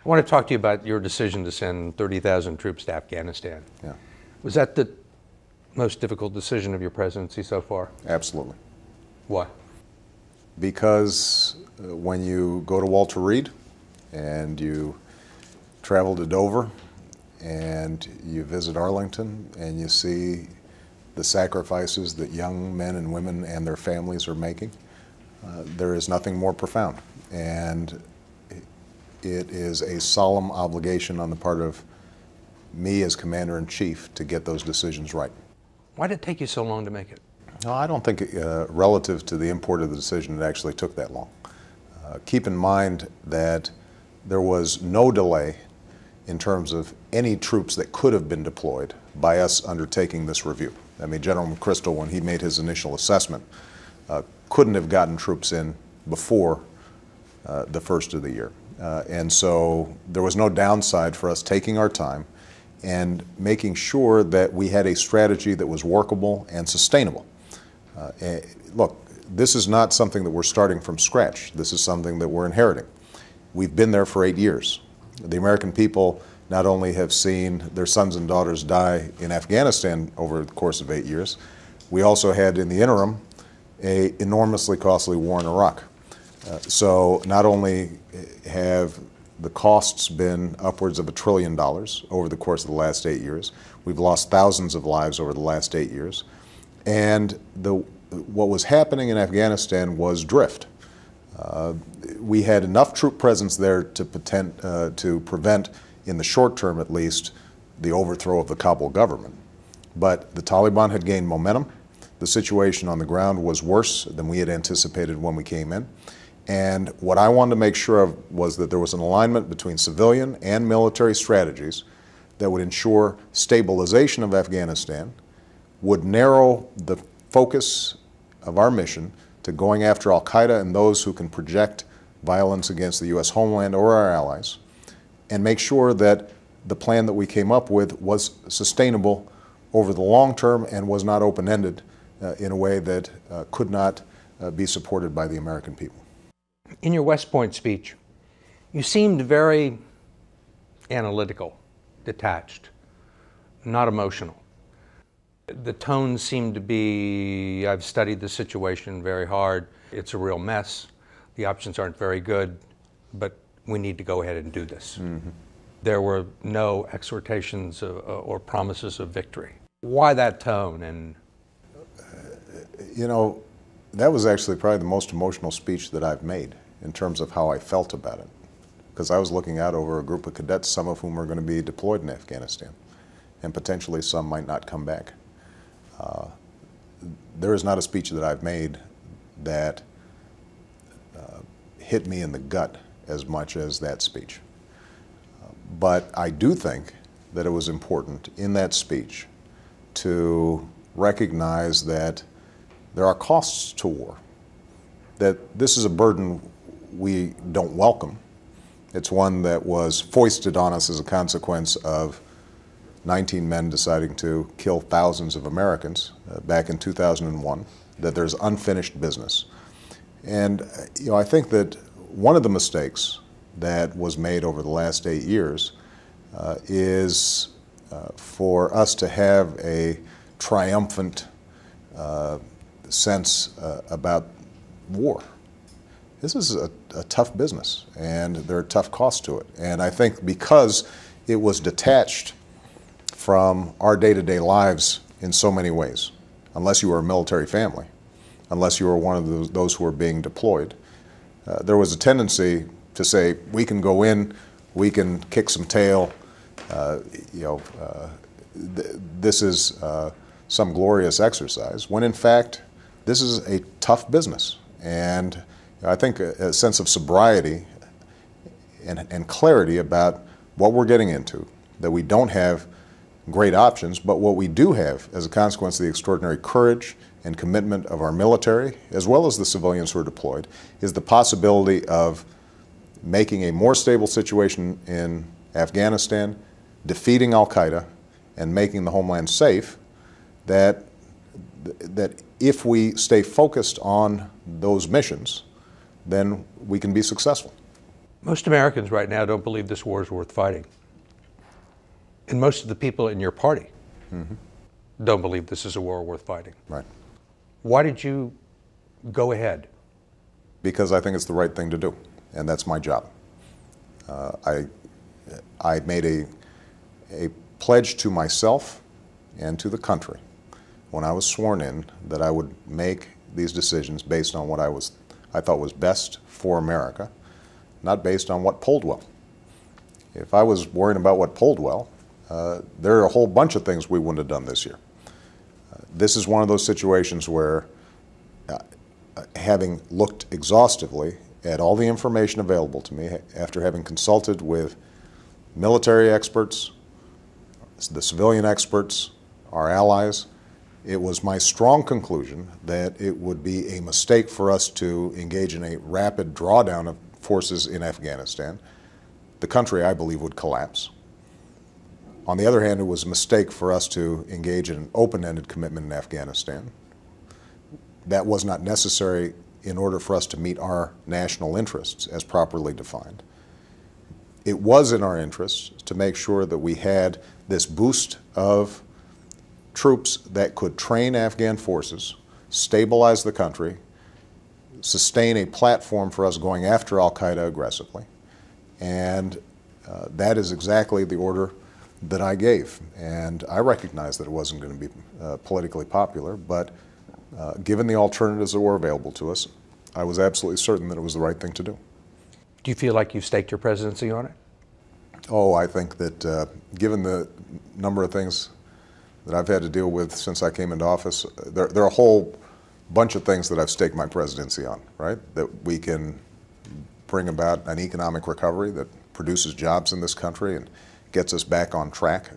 I want to talk to you about your decision to send 30,000 troops to Afghanistan. Yeah. Was that the most difficult decision of your presidency so far? Absolutely. Why? Because when you go to Walter Reed and you travel to Dover and you visit Arlington and you see the sacrifices that young men and women and their families are making, there is nothing more profound. And it is a solemn obligation on the part of me as Commander-in-Chief to get those decisions right. Why did it take you so long to make it? No, I don't think, relative to the import of the decision, it actually took that long. Keep in mind that there was no delay in terms of any troops that could have been deployed by us undertaking this review. I mean, General McChrystal, when he made his initial assessment, couldn't have gotten troops in before the first of the year. And so there was no downside for us taking our time and making sure that we had a strategy that was workable and sustainable. Look, this is not something that we're starting from scratch. This is something that we're inheriting. We've been there for 8 years. The American people not only have seen their sons and daughters die in Afghanistan over the course of 8 years, we also had in the interim an enormously costly war in Iraq. So not only have the costs been upwards of $1 trillion over the course of the last 8 years, we've lost thousands of lives over the last 8 years, and what was happening in Afghanistan was drift. We had enough troop presence there to prevent, in the short term at least, the overthrow of the Kabul government. But the Taliban had gained momentum. The situation on the ground was worse than we had anticipated when we came in. And what I wanted to make sure of was that there was an alignment between civilian and military strategies that would ensure stabilization of Afghanistan, would narrow the focus of our mission to going after al-Qaeda and those who can project violence against the U.S. homeland or our allies, and make sure that the plan that we came up with was sustainable over the long term and was not open-ended in a way that could not be supported by the American people. In your West Point speech, you seemed very analytical, detached, not emotional. The tone seemed to be, I've studied the situation very hard, it's a real mess, the options aren't very good, but we need to go ahead and do this. Mm-hmm. There were no exhortations or promises of victory. Why that tone? And you know, that was actually probably the most emotional speech that I've made in terms of how I felt about it. Because I was looking out over a group of cadets, some of whom are going to be deployed in Afghanistan, and potentially some might not come back. There is not a speech that I've made that hit me in the gut as much as that speech. But I do think that it was important in that speech to recognize that there are costs to war, that this is a burden we don't welcome. It's one that was foisted on us as a consequence of 19 men deciding to kill thousands of Americans back in 2001, that there's unfinished business. And you know, I think that one of the mistakes that was made over the last 8 years is for us to have a triumphant sense about war. This is a tough business, and there are tough costs to it. And I think because it was detached from our day-to-day lives in so many ways, unless you were a military family, unless you were one of those who were being deployed, there was a tendency to say, we can go in, we can kick some tail, this is some glorious exercise, when in fact, this is a tough business. And I think a sense of sobriety and clarity about what we're getting into, that we don't have great options, but what we do have as a consequence of the extraordinary courage and commitment of our military, as well as the civilians who are deployed, is the possibility of making a more stable situation in Afghanistan, defeating al-Qaeda, and making the homeland safe, that if we stay focused on those missions, then we can be successful. Most Americans right now don't believe this war is worth fighting. And most of the people in your party don't believe this is a war worth fighting. Right. Why did you go ahead? Because I think it's the right thing to do, and that's my job. I made a pledge to myself and to the country when I was sworn in that I would make these decisions based on what I thought was best for America, not based on what polled well. If I was worrying about what polled well, there are a whole bunch of things we wouldn't have done this year. This is one of those situations where, having looked exhaustively at all the information available to me, after having consulted with military experts, the civilian experts, our allies, it was my strong conclusion that it would be a mistake for us to engage in a rapid drawdown of forces in Afghanistan. The country, I believe, would collapse. On the other hand, it was a mistake for us to engage in an open-ended commitment in Afghanistan. That was not necessary in order for us to meet our national interests as properly defined. It was in our interests to make sure that we had this boost of troops that could train Afghan forces, stabilize the country, sustain a platform for us going after al-Qaeda aggressively. And that is exactly the order that I gave. And I recognized that it wasn't going to be politically popular, but given the alternatives that were available to us, I was absolutely certain that it was the right thing to do. Do you feel like you've staked your presidency on it? Oh, I think that given the number of things that I've had to deal with since I came into office, there are a whole bunch of things that I've staked my presidency on, right? That we can bring about an economic recovery that produces jobs in this country and gets us back on track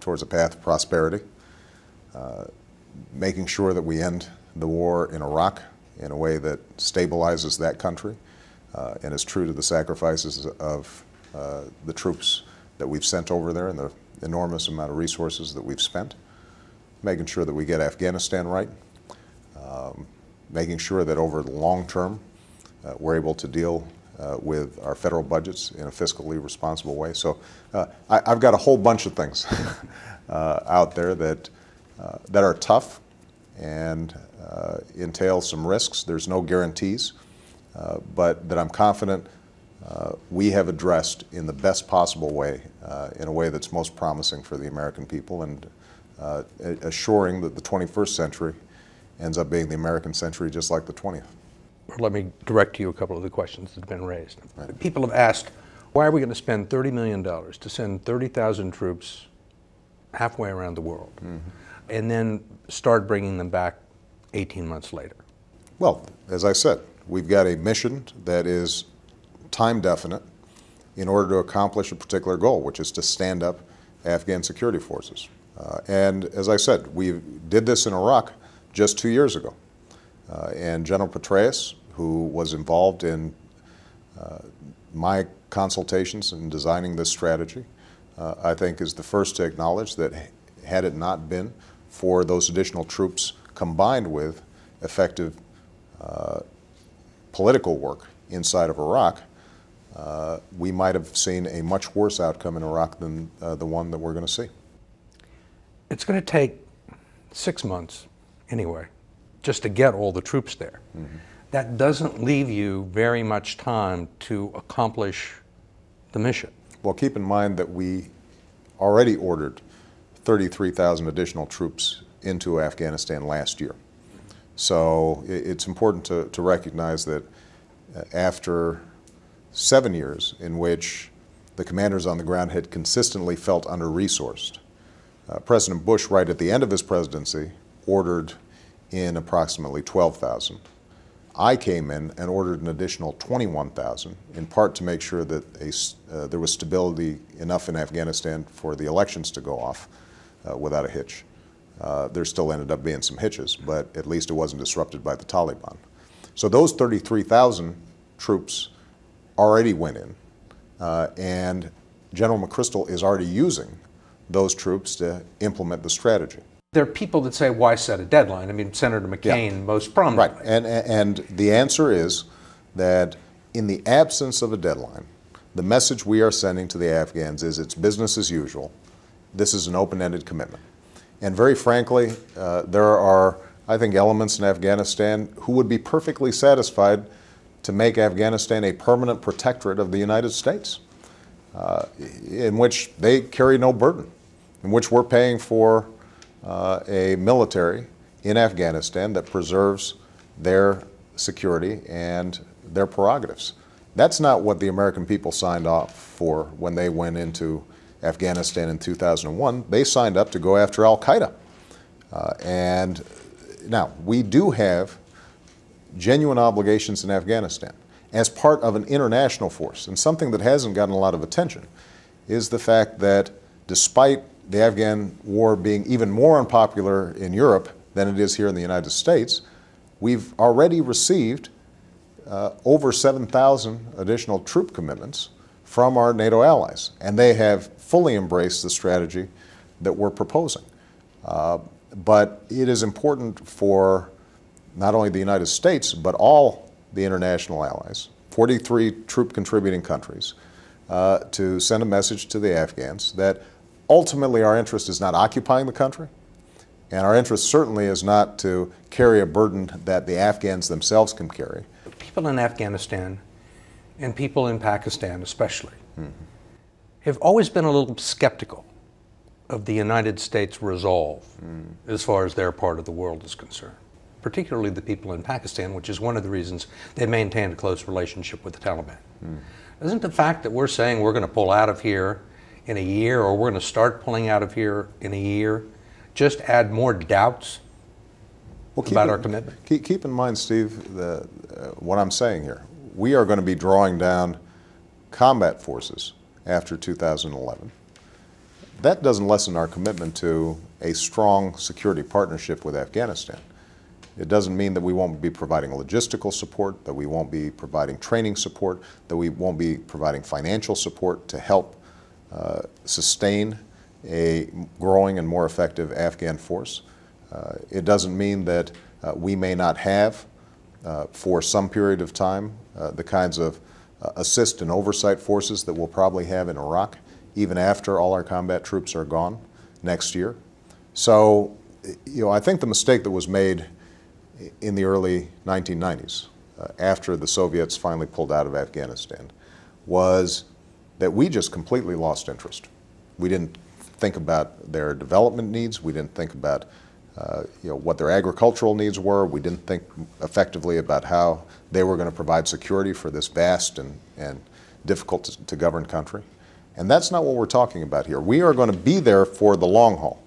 towards a path of prosperity. Making sure that we end the war in Iraq in a way that stabilizes that country and is true to the sacrifices of the troops that we've sent over there and the enormous amount of resources that we've spent. Making sure that we get Afghanistan right. Making sure that over the long term we're able to deal with our federal budgets in a fiscally responsible way. So I've got a whole bunch of things out there that are tough and entail some risks. There's no guarantees, but that I'm confident we have addressed in the best possible way, in a way that's most promising for the American people, and assuring that the 21st century ends up being the American century just like the 20th. Let me direct you a couple of the questions that have been raised. Right. People have asked, why are we going to spend $30 million to send 30,000 troops halfway around the world and then start bringing them back 18 months later? Well, as I said, we've got a mission that is time definite in order to accomplish a particular goal, which is to stand up Afghan security forces. And as I said, we did this in Iraq just 2 years ago. And General Petraeus, who was involved in my consultations in designing this strategy, I think is the first to acknowledge that had it not been for those additional troops combined with effective political work inside of Iraq, we might have seen a much worse outcome in Iraq than the one that we're going to see. It's going to take 6 months anyway, just to get all the troops there. That doesn't leave you very much time to accomplish the mission. Well, keep in mind that we already ordered 33,000 additional troops into Afghanistan last year. So it's important to recognize that after 7 years in which the commanders on the ground had consistently felt under-resourced, President Bush, right at the end of his presidency, ordered in approximately 12,000. I came in and ordered an additional 21,000, in part to make sure that there was stability enough in Afghanistan for the elections to go off without a hitch. There still ended up being some hitches, but at least it wasn't disrupted by the Taliban. So those 33,000 troops already went in, and General McChrystal is already using those troops to implement the strategy. There are people that say, why set a deadline? I mean, Senator McCain most prominently. Right, and the answer is that in the absence of a deadline, the message we are sending to the Afghans is it's business as usual. This is an open-ended commitment. And very frankly, there are, I think, elements in Afghanistan who would be perfectly satisfied to make Afghanistan a permanent protectorate of the United States, in which they carry no burden, in which we're paying for a military in Afghanistan that preserves their security and their prerogatives. That's not what the American people signed off for when they went into Afghanistan in 2001. They signed up to go after al-Qaeda. And now, we do have genuine obligations in Afghanistan as part of an international force. And something that hasn't gotten a lot of attention is the fact that despite the Afghan war being even more unpopular in Europe than it is here in the United States, we've already received over 7,000 additional troop commitments from our NATO allies, and they have fully embraced the strategy that we're proposing. But it is important for not only the United States, but all the international allies, 43 troop contributing countries, to send a message to the Afghans that ultimately our interest is not occupying the country, and our interest certainly is not to carry a burden that the Afghans themselves can carry. People in Afghanistan, and people in Pakistan especially, have always been a little skeptical of the United States' resolve as far as their part of the world is concerned, particularly the people in Pakistan, which is one of the reasons they maintained a close relationship with the Taliban. Isn't the fact that we're saying we're going to pull out of here in a year, or we're going to start pulling out of here in a year, just add more doubts about our commitment? Keep in mind, Steve, what I'm saying here. We are going to be drawing down combat forces after 2011. That doesn't lessen our commitment to a strong security partnership with Afghanistan. It doesn't mean that we won't be providing logistical support, that we won't be providing training support, that we won't be providing financial support to help sustain a growing and more effective Afghan force. It doesn't mean that we may not have, for some period of time, the kinds of assist and oversight forces that we'll probably have in Iraq, even after all our combat troops are gone next year. So, I think the mistake that was made in the early 1990s, after the Soviets finally pulled out of Afghanistan, was that we just completely lost interest. We didn't think about their development needs. We didn't think about what their agricultural needs were. We didn't think effectively about how they were going to provide security for this vast and difficult to govern country. And that's not what we're talking about here. We are going to be there for the long haul.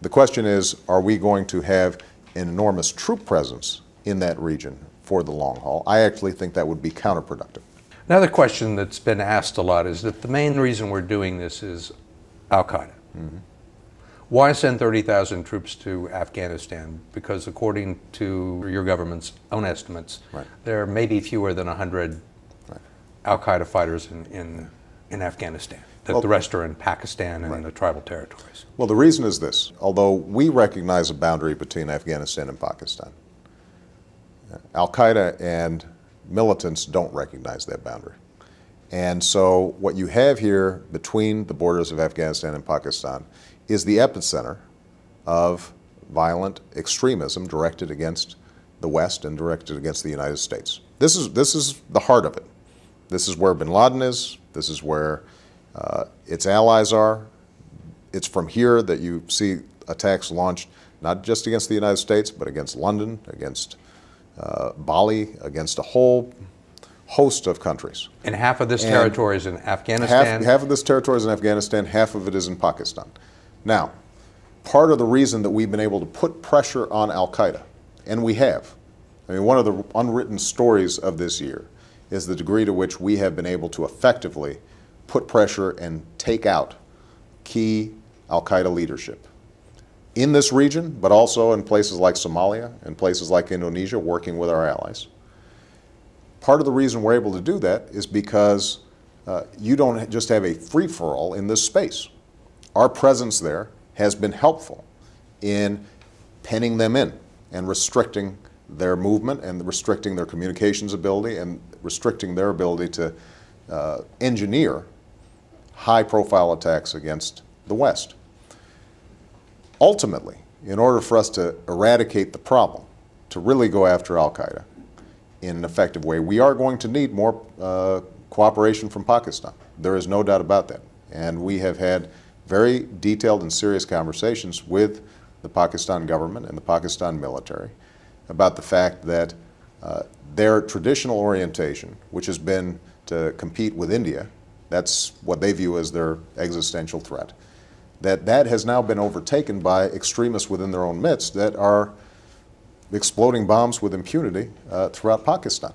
The question is, are we going to have an enormous troop presence in that region for the long haul? I actually think that would be counterproductive. Another question that's been asked a lot is that the main reason we're doing this is al-Qaeda. Why send 30,000 troops to Afghanistan? Because according to your government's own estimates, there may be fewer than 100 al-Qaeda fighters in Afghanistan. The rest are in Pakistan and the tribal territories. Well, the reason is this. Although we recognize a boundary between Afghanistan and Pakistan, al-Qaeda and militants don't recognize that boundary. And so what you have here between the borders of Afghanistan and Pakistan is the epicenter of violent extremism directed against the West and directed against the United States. This is the heart of it. This is where bin Laden is. This is where its allies are. It's from here that you see attacks launched not just against the United States, but against London, against Bali, against a whole host of countries. And half of this territory is in Afghanistan? Half of this territory is in Afghanistan, half of it is in Pakistan. Now, part of the reason that we've been able to put pressure on al-Qaeda, and we have, I mean, one of the unwritten stories of this year is the degree to which we have been able to effectively put pressure and take out key al-Qaeda leadership in this region, but also in places like Somalia and places like Indonesia, working with our allies. Part of the reason we're able to do that is because you don't just have a free-for-all in this space. Our presence there has been helpful in penning them in and restricting their movement and restricting their communications ability and restricting their ability to engineer high-profile attacks against the West. Ultimately, in order for us to eradicate the problem, to really go after al-Qaeda in an effective way, we are going to need more cooperation from Pakistan. There is no doubt about that. And we have had very detailed and serious conversations with the Pakistan government and the Pakistan military about the fact that their traditional orientation, which has been to compete with India, that's what they view as their existential threat, that has now been overtaken by extremists within their own midst that are exploding bombs with impunity throughout Pakistan.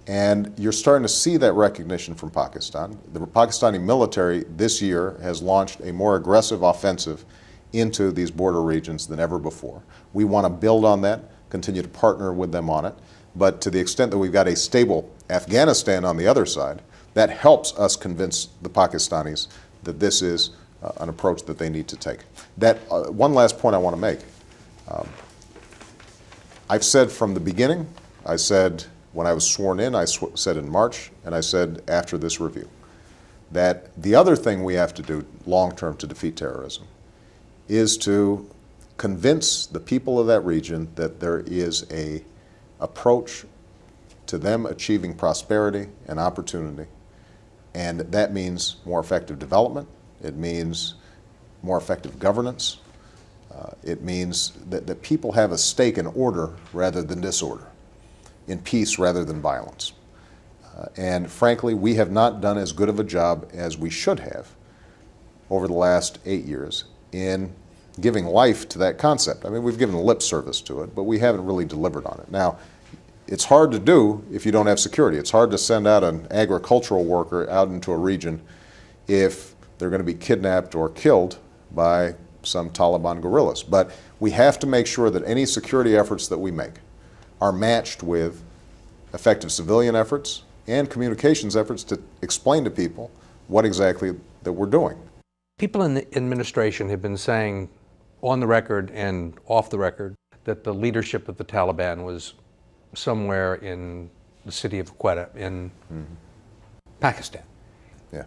And you're starting to see that recognition from Pakistan. The Pakistani military this year has launched a more aggressive offensive into these border regions than ever before. We want to build on that, continue to partner with them on it, but to the extent that we've got a stable Afghanistan on the other side, that helps us convince the Pakistanis that this is an approach that they need to take. That one last point I want to make. I've said from the beginning, I said when I was sworn in, I said in March, and I said after this review, that the other thing we have to do long-term to defeat terrorism is to convince the people of that region that there is an approach to them achieving prosperity and opportunity. And that means more effective development. It means more effective governance. It means that people have a stake in order rather than disorder, in peace rather than violence. And frankly, we have not done as good of a job as we should have over the last 8 years in giving life to that concept. I mean, we've given lip service to it, but we haven't really delivered on it. Now, it's hard to do if you don't have security. It's hard to send out an agricultural worker out into a region if they're going to be kidnapped or killed by some Taliban guerrillas. But we have to make sure that any security efforts that we make are matched with effective civilian efforts and communications efforts to explain to people what exactly that we're doing. People in the administration have been saying on the record and off the record that the leadership of the Taliban was somewhere in the city of Quetta in Pakistan. Yeah.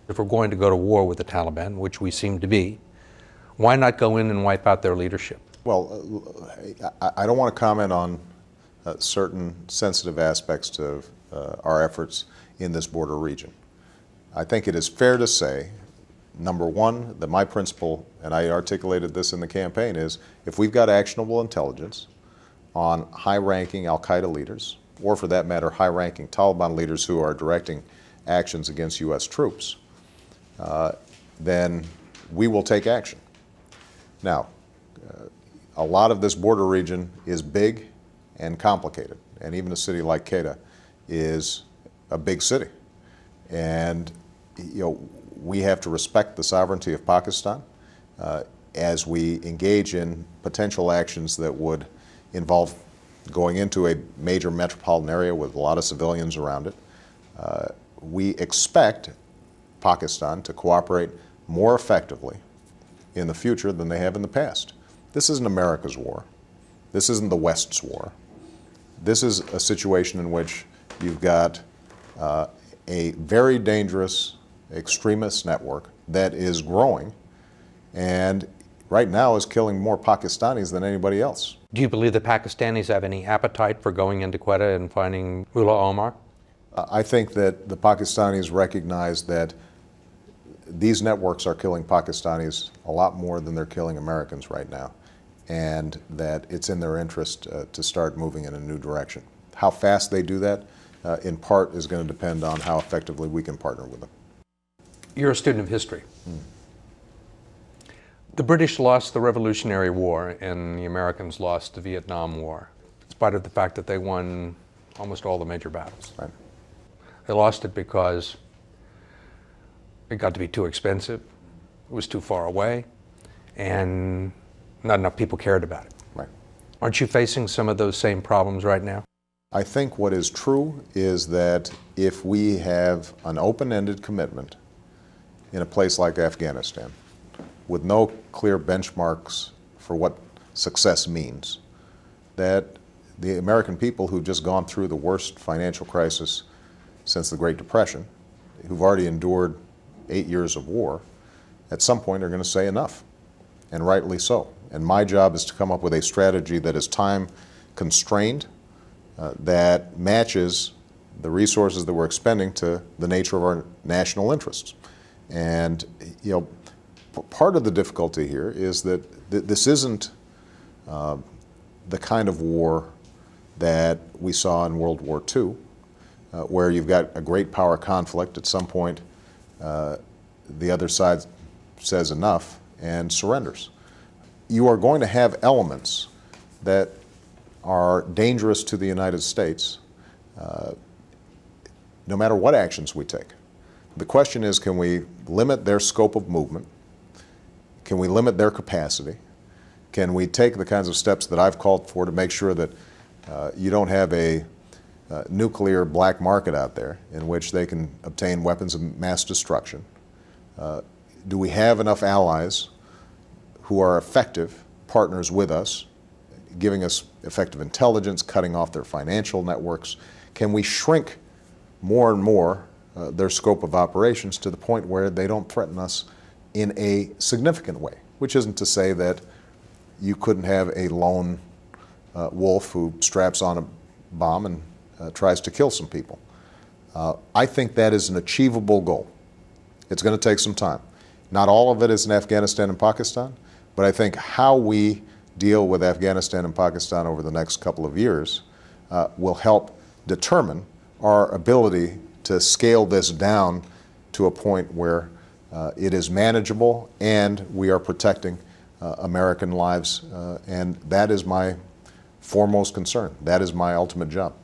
If we're going to go to war with the Taliban, which we seem to be, why not go in and wipe out their leadership? Well, I don't want to comment on certain sensitive aspects to our efforts in this border region. I think it is fair to say, number one, that my principle, and I articulated this in the campaign, is if we've got actionable intelligence on high-ranking al-Qaeda leaders, or for that matter, high-ranking Taliban leaders who are directing actions against U.S. troops, then we will take action. Now, a lot of this border region is big and complicated, and even a city like Quetta is a big city. And we have to respect the sovereignty of Pakistan as we engage in potential actions that would involve going into a major metropolitan area with a lot of civilians around it. We expect Pakistan to cooperate more effectively in the future than they have in the past. This isn't America's war. This isn't the West's war. This is a situation in which you've got a very dangerous extremist network that is growing and right now is killing more Pakistanis than anybody else. Do you believe the Pakistanis have any appetite for going into Quetta and finding Mullah Omar? I think that the Pakistanis recognize that these networks are killing Pakistanis a lot more than they're killing Americans right now, and that it's in their interest to start moving in a new direction. How fast they do that, in part, is going to depend on how effectively we can partner with them. You're a student of history. The British lost the Revolutionary War and the Americans lost the Vietnam War, in spite of the fact that they won almost all the major battles. Right. They lost it because it got to be too expensive, it was too far away, and not enough people cared about it. Right. Aren't you facing some of those same problems right now? I think what is true is that if we have an open-ended commitment in a place like Afghanistan, with no clear benchmarks for what success means, that the American people who've just gone through the worst financial crisis since the Great Depression, who've already endured 8 years of war, at some point are going to say enough, and rightly so. And my job is to come up with a strategy that is time constrained, that matches the resources that we're expending to the nature of our national interests. And part of the difficulty here is that this isn't the kind of war that we saw in World War II, where you've got a great power conflict. At some point, the other side says enough and surrenders. You are going to have elements that are dangerous to the United States no matter what actions we take. The question is, can we limit their scope of movement? Can we limit their capacity? Can we take the kinds of steps that I've called for to make sure that you don't have a nuclear black market out there in which they can obtain weapons of mass destruction? Do we have enough allies who are effective partners with us, giving us effective intelligence, cutting off their financial networks? Can we shrink more and more their scope of operations to the point where they don't threaten us in a significant way? Which isn't to say that you couldn't have a lone wolf who straps on a bomb and tries to kill some people. I think that is an achievable goal. It's going to take some time. Not all of it is in Afghanistan and Pakistan, but I think how we deal with Afghanistan and Pakistan over the next couple of years will help determine our ability to scale this down to a point where it is manageable and we are protecting American lives, and that is my foremost concern. That is my ultimate job.